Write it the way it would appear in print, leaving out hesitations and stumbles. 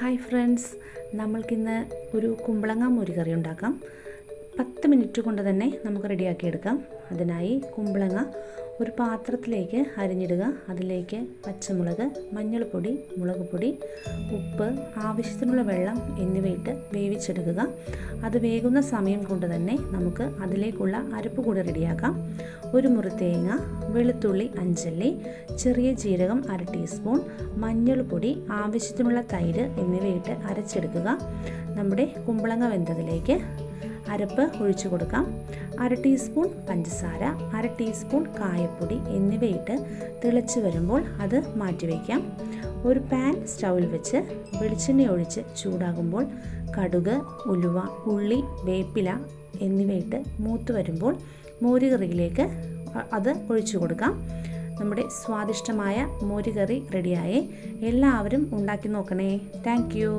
Hi friends, നമ്മൾക്കിന്ന് ഒരു കുമ്പളങ്ങ മോരുകറി ഉണ്ടാക്കാം. 10 മിനിറ്റ് കൊണ്ട് തന്നെ നമുക്ക് റെഡിയാക്കിയെടുക്കാം. അതിനായി കുമ്പളങ്ങ ഒരു പാത്രത്തിലേക്ക് അരിഞ്ഞിടുക. അതിലേക്ക് പച്ചമുളക്, മഞ്ഞൾപ്പൊടി, മുളക് പൊടി, ഉപ്പ്, ആവശ്യത്തിനുള്ള വെള്ളം എന്നിവയിട്ട് വേവിച്ചെടുക്കുക. അത് വേകുന്ന സമയം കൊണ്ട് തന്നെ നമുക്ക് അതിലേക്കുള്ള അരപ്പ് കൂടി റെഡിയാക്കാം. ഒരു മുറി തേങ്ങ, വെളുത്തുള്ളി 5 അല്ലി, ചെറിയ ജീരകം 1/2 ടീസ്പൂൺ, മഞ്ഞൾപ്പൊടി, ആവശ്യത്തിനുള്ള തൈര് എന്നിവയിട്ട് അരച്ചെടുക്കുക. നമ്മുടെ കുമ്പളങ്ങ വെന്തതിലേക്ക് അരപ്പ് ഒഴിച്ചു കൊടുക്കാം. 1/2 ടീസ്പൂൺ പഞ്ചസാര, 1/2 ടീസ്പൂൺ കായപ്പൊടി എന്നിവയിട്ട് തിളച്ച് വരുമ്പോൾ അത് മാറ്റിവെക്കാം. ഒരു പാൻ സ്റ്റൗവിൽ വെച്ച് വെളിച്ചെണ്ണ ഒഴിച്ച് ചൂടാകുമ്പോൾ കടുക്, ഉലുവ, ഉള്ളി, വേപ്പില എന്നിവയിട്ട് മൂത്ത് വരുമ്പോൾ മോരുകറിയിലേക്ക് അത് ഒഴിച്ചു കൊടുക്കാം. നമ്മുടെ സ്വാദിഷ്ടമായ മോരുകറി റെഡിയായി. എല്ലാവരും ഉണ്ടാക്കി നോക്കണേ. Thank you.